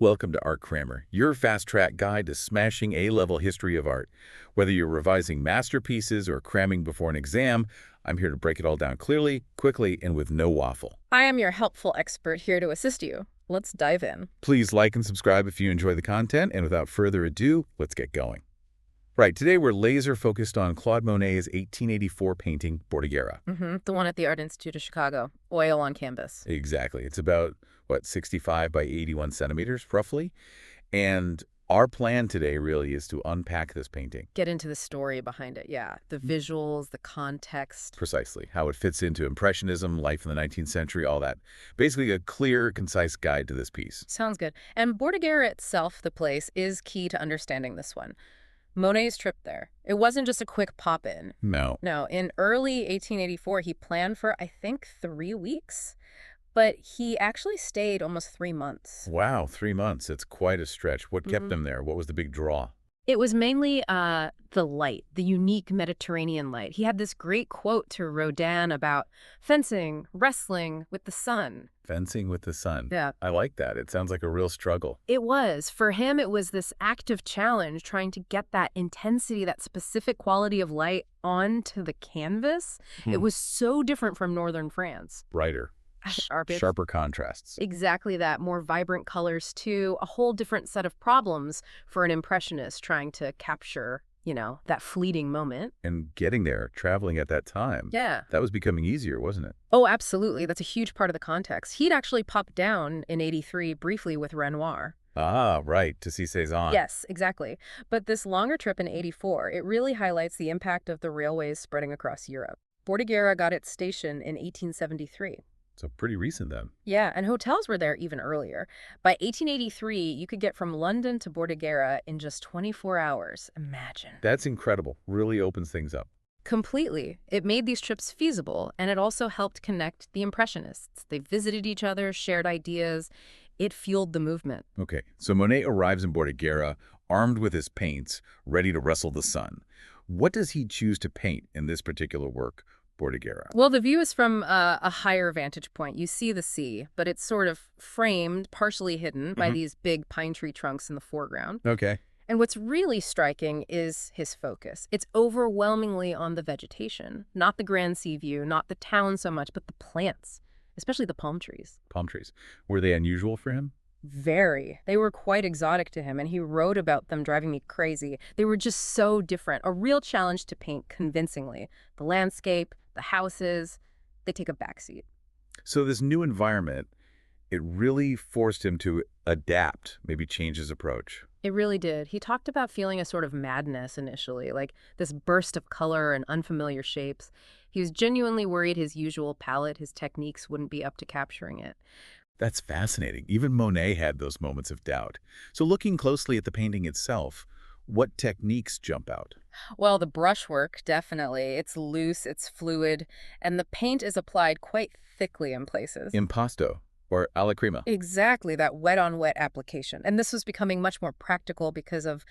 Welcome to Art Crammer, your fast-track guide to smashing A-level history of art. Whether you're revising masterpieces or cramming before an exam, I'm here to break it all down clearly, quickly, and with no waffle. I am your helpful expert here to assist you. Let's dive in. Please like and subscribe if you enjoy the content, and without further ado, let's get going. Right, today we're laser-focused on Claude Monet's 1884 painting, Bordighera. The one at the Art Institute of Chicago. Oil on canvas. Exactly. It's about, 65 by 81 centimeters, roughly? And our plan today really is to unpack this painting. Get into the story behind it, yeah. The visuals, the context. Precisely. How it fits into Impressionism, life in the 19th century, all that. Basically a clear, concise guide to this piece. Sounds good. And Bordighera itself, the place, is key to understanding this one. Monet's trip there. It wasn't just a quick pop-in. No. No, in early 1884, he planned for, I think, 3 weeks. But he actually stayed almost 3 months. Wow, 3 months. It's quite a stretch. What kept him there? What was the big draw? It was mainly the light, the unique Mediterranean light. He had this great quote to Rodin about fencing, wrestling with the sun. Fencing with the sun. Yeah. I like that. It sounds like a real struggle. It was. For him, it was this active challenge trying to get that intensity, that specific quality of light onto the canvas. It was so different from northern France. Brighter. Sharper contrasts. Exactly that. More vibrant colors, too. A whole different set of problems for an impressionist trying to capture, that fleeting moment. And getting there, traveling at that time. Yeah. That was becoming easier, wasn't it? Oh, absolutely. That's a huge part of the context. He'd actually popped down in 83 briefly with Renoir. Ah, right, to see Cézanne. Yes, exactly. But this longer trip in 84, it really highlights the impact of the railways spreading across Europe. Bordighera got its station in 1873. So pretty recent then. Yeah, and hotels were there even earlier. By 1883, you could get from London to Bordighera in just 24 hours. Imagine. That's incredible. Really opens things up. Completely. It made these trips feasible, and it also helped connect the Impressionists. They visited each other, shared ideas. It fueled the movement. Okay, so Monet arrives in Bordighera, armed with his paints, ready to wrestle the sun. What does he choose to paint in this particular work, Bordighera? Well, the view is from a higher vantage point. You see the sea, but it's sort of framed, partially hidden by these big pine tree trunks in the foreground. Okay. And what's really striking is his focus. It's overwhelmingly on the vegetation, not the grand sea view, not the town so much, but the plants, especially the palm trees. Palm trees. Were they unusual for him? Very. They were quite exotic to him, and he wrote about them driving me crazy. They were just so different. A real challenge to paint convincingly. The landscape, the houses, they take a backseat. So this new environment, it really forced him to adapt, maybe change his approach. It really did. He talked about feeling a sort of madness initially, like this burst of color and unfamiliar shapes. He was genuinely worried his usual palette, his techniques wouldn't be up to capturing it. That's fascinating. Even Monet had those moments of doubt. So looking closely at the painting itself, what techniques jump out? Well, the brushwork, definitely. It's loose, it's fluid, and the paint is applied quite thickly in places. Impasto or alla crema. Exactly, that wet-on-wet application. And this was becoming much more practical because of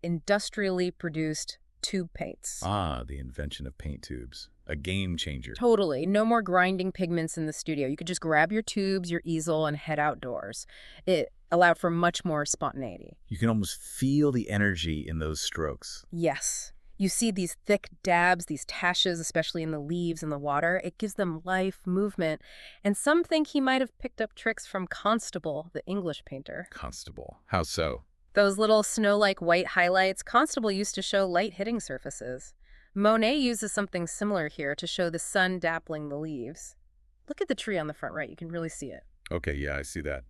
industrially produced tube paints. Ah, the invention of paint tubes. A game changer. Totally. No more grinding pigments in the studio. You could just grab your tubes, your easel, and head outdoors. It allowed for much more spontaneity. You can almost feel the energy in those strokes. Yes. You see these thick dabs, these taches, especially in the leaves and the water. It gives them life, movement. And some think he might have picked up tricks from Constable, the English painter. Constable. How so? Those little snow-like white highlights, Constable used to show light hitting surfaces. Monet uses something similar here to show the sun dappling the leaves. Look at the tree on the front right. You can really see it. Okay, yeah, I see that.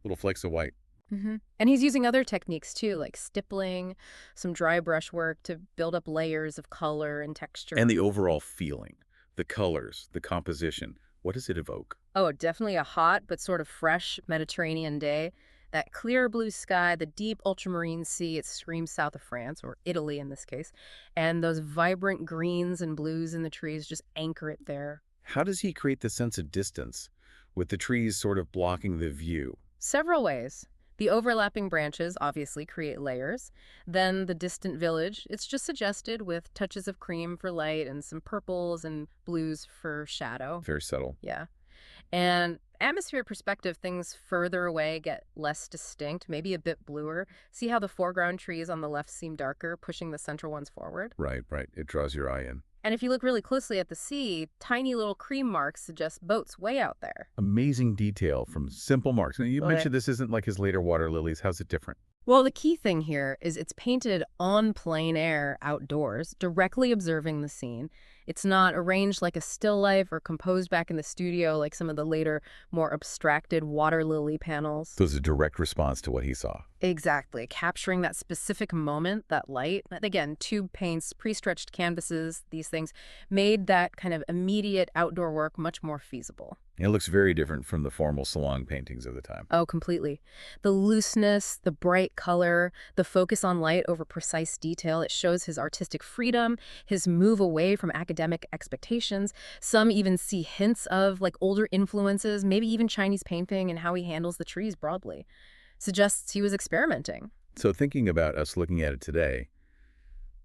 Little flakes of white. And he's using other techniques, too, like stippling, some dry brushwork to build up layers of color and texture. And the overall feeling, the colors, the composition, what does it evoke? Oh, definitely a hot but sort of fresh Mediterranean day. That clear blue sky, the deep ultramarine sea, it screams south of France, or Italy in this case, and those vibrant greens and blues in the trees just anchor it there. How does he create the sense of distance, with the trees sort of blocking the view? Several ways. The overlapping branches obviously create layers. Then the distant village, it's just suggested with touches of cream for light and some purples and blues for shadow. Very subtle. Yeah. And Atmosphere perspective, things further away get less distinct, maybe a bit bluer. See how the foreground trees on the left seem darker, pushing the central ones forward? Right, right. It draws your eye in. And if you look really closely at the sea, tiny little cream marks suggest boats way out there. Amazing detail from simple marks. Now, you Right. mentioned this isn't like his later water lilies. How's it different? Well, the key thing here is it's painted on plain air outdoors, directly observing the scene. It's not arranged like a still life or composed back in the studio like some of the later, more abstracted water lily panels. So it's a direct response to what he saw. Exactly, capturing that specific moment, that light. And again, tube paints, pre-stretched canvases, these things made that kind of immediate outdoor work much more feasible. It looks very different from the formal salon paintings of the time. Oh, completely. The looseness, the bright color, the focus on light over precise detail, it shows his artistic freedom, his move away from academic expectations. Some even see hints of like older influences, maybe even Chinese painting and how he handles the trees broadly. Suggests he was experimenting. So thinking about us looking at it today,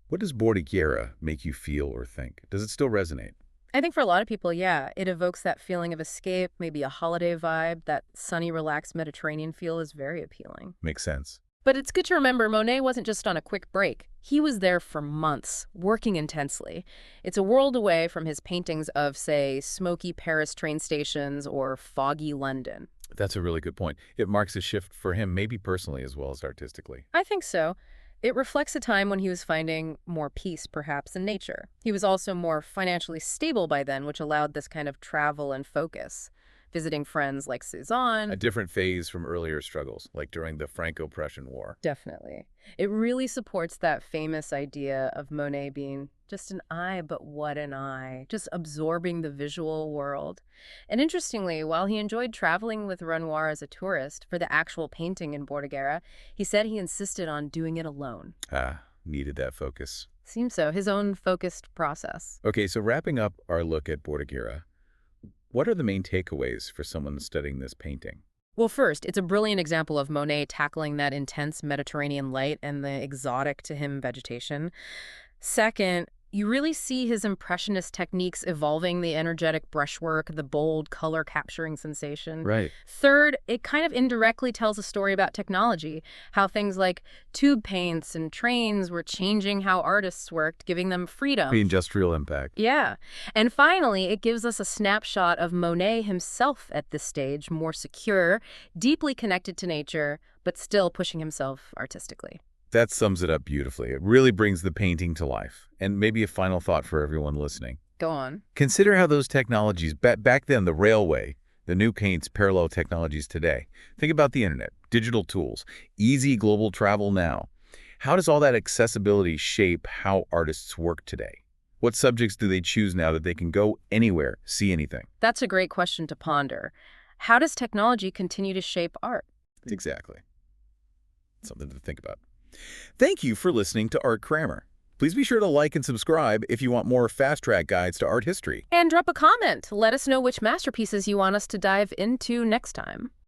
what does Bordighera make you feel or think? Does it still resonate? I think for a lot of people, yeah, it evokes that feeling of escape, maybe a holiday vibe. That sunny, relaxed Mediterranean feel is very appealing. Makes sense. But it's good to remember Monet wasn't just on a quick break. He was there for months, working intensely. It's a world away from his paintings of, say, smoky Paris train stations or foggy London. That's a really good point. It marks a shift for him, maybe personally as well as artistically. I think so. It reflects a time when he was finding more peace, perhaps, in nature. He was also more financially stable by then, which allowed this kind of travel and focus. Visiting friends like A Cezanne. different phase from earlier struggles, like during the Franco-Prussian War. Definitely. It really supports that famous idea of Monet being just an eye, but what an eye, just absorbing the visual world. And interestingly, while he enjoyed traveling with Renoir as a tourist for the actual painting in Bordighera, he said he insisted on doing it alone. Ah, needed that focus. Seems so, his own focused process. Okay, so wrapping up our look at Bordighera, what are the main takeaways for someone studying this painting? Well, first, it's a brilliant example of Monet tackling that intense Mediterranean light and the exotic to him vegetation. Second, you really see his impressionist techniques evolving the energetic brushwork, the bold color capturing sensation. Right. Third, it kind of indirectly tells a story about technology, how things like tube paints and trains were changing how artists worked, giving them freedom. The industrial impact. Yeah. And finally, it gives us a snapshot of Monet himself at this stage, more secure, deeply connected to nature, but still pushing himself artistically. That sums it up beautifully. It really brings the painting to life. And maybe a final thought for everyone listening. Go on. Consider how those technologies, back then, the railway, the new paints parallel technologies today. Think about the internet, digital tools, easy global travel now. How does all that accessibility shape how artists work today? What subjects do they choose now that they can go anywhere, see anything? That's a great question to ponder. How does technology continue to shape art? Exactly. Something to think about. Thank you for listening to Art Crammer. Please be sure to like and subscribe if you want more fast-track guides to art history. And drop a comment. Let us know which masterpieces you want us to dive into next time.